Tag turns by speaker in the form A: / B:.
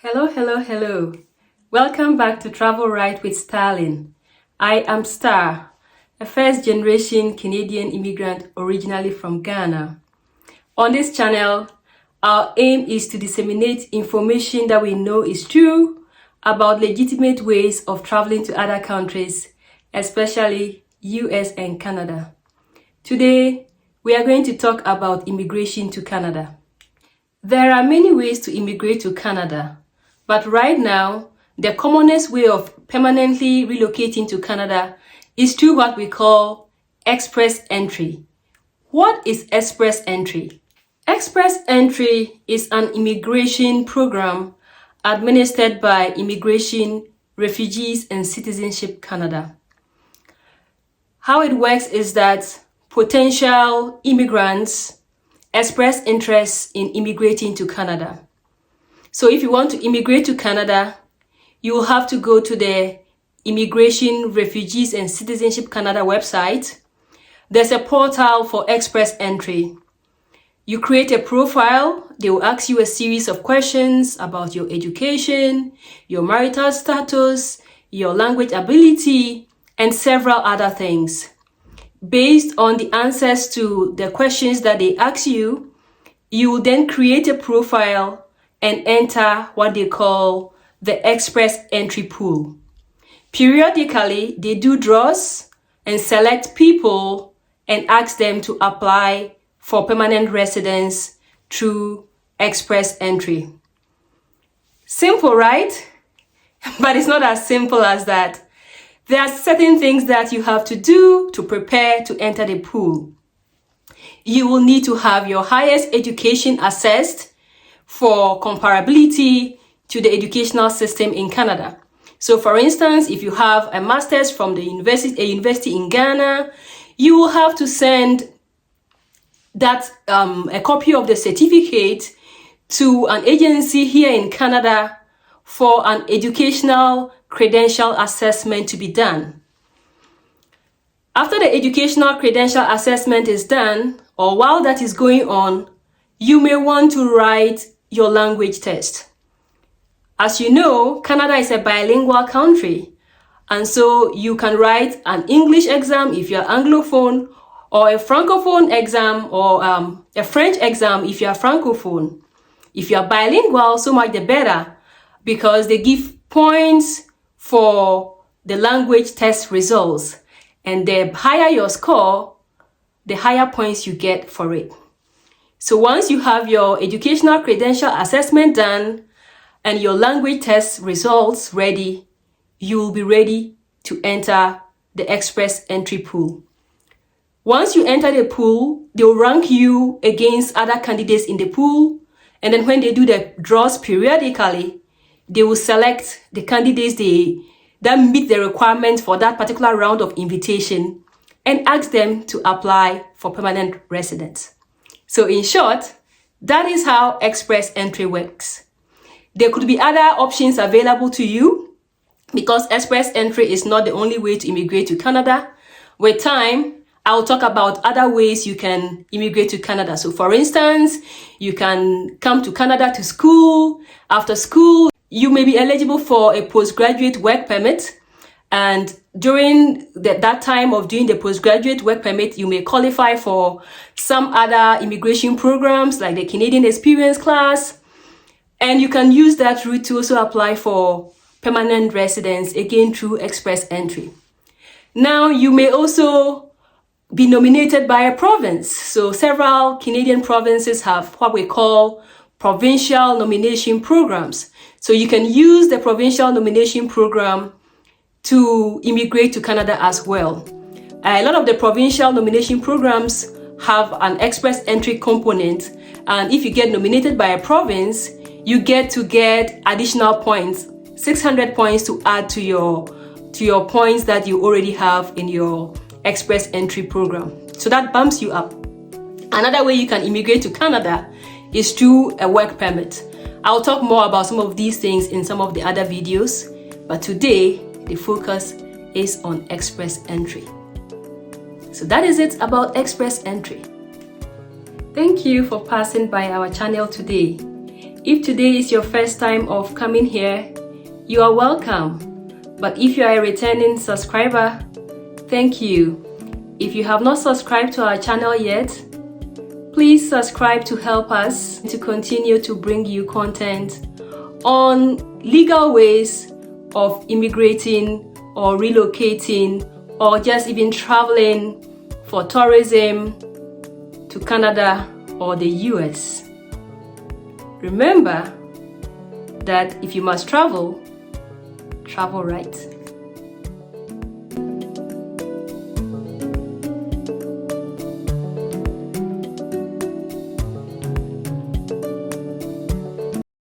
A: Hello, hello, hello. Welcome back to Travel Right with Starling. I am Star, a first-generation Canadian immigrant originally from Ghana. On this channel, our aim is to disseminate information that we know is true about legitimate ways of traveling to other countries, especially US and Canada. Today, we are going to talk about immigration to Canada. There are many ways to immigrate to Canada. But right now, the commonest way of permanently relocating to Canada is through what we call express entry. What is express entry? Express entry is an immigration program administered by Immigration, Refugees and Citizenship Canada. How it works is that potential immigrants express interest in immigrating to Canada. So if you want to immigrate to Canada, you will have to go to the Immigration, Refugees and Citizenship Canada website. There's a portal for express entry. You create a profile. They will ask you a series of questions about your education, your marital status, your language ability, and several other things. Based on the answers to the questions that they ask you, you will then create a profile and enter what they call the express entry pool. Periodically, they do draws and select people and ask them to apply for permanent residence through express entry. Simple, right? But it's not as simple as that. There are certain things that you have to do to prepare to enter the pool. You will need to have your highest education assessed for comparability to the educational system in Canada. So for instance, if you have a master's from a university in Ghana, you will have to send that a copy of the certificate to an agency here in Canada for an educational credential assessment to be done. After the educational credential assessment is done, or while that is going on, you may want to write your language test. As you know, Canada is a bilingual country, and so you can write an English exam if you're Anglophone, or a Francophone exam, or a French exam if you're Francophone. If you're bilingual, so much the better, because they give points for the language test results, and the higher your score, the higher points you get for it. So once you have your educational credential assessment done and your language test results ready, you will be ready to enter the express entry pool. Once you enter the pool, they will rank you against other candidates in the pool. And then when they do the draws periodically, they will select the candidates that meet the requirements for that particular round of invitation and ask them to apply for permanent residence. So in short, that is how express entry works. There could be other options available to you because express entry is not the only way to immigrate to Canada. With time, I'll talk about other ways you can immigrate to Canada. So for instance, you can come to Canada to school. After school, you may be eligible for a postgraduate work permit. And during that time of doing the postgraduate work permit, you may qualify for some other immigration programs like the Canadian Experience Class. And you can use that route to also apply for permanent residence, again through express entry. Now, you may also be nominated by a province. So several Canadian provinces have what we call provincial nomination programs. So you can use the provincial nomination program to immigrate to Canada as well. A lot of the provincial nomination programs have an express entry component, and if you get nominated by a province, you get additional points, 600 points to add to your points that you already have in your express entry program. So that bumps you up. Another way you can immigrate to Canada is through a work permit. I'll talk more about some of these things in some of the other videos, but today the focus is on express entry. So that is it about express entry. Thank you for passing by our channel today. If today is your first time of coming here, you are welcome. But if you are a returning subscriber, thank you. If you have not subscribed to our channel yet, please subscribe to help us to continue to bring you content on legal ways of immigrating or relocating or just even traveling for tourism to Canada or the US. Remember that if you must travel, travel right.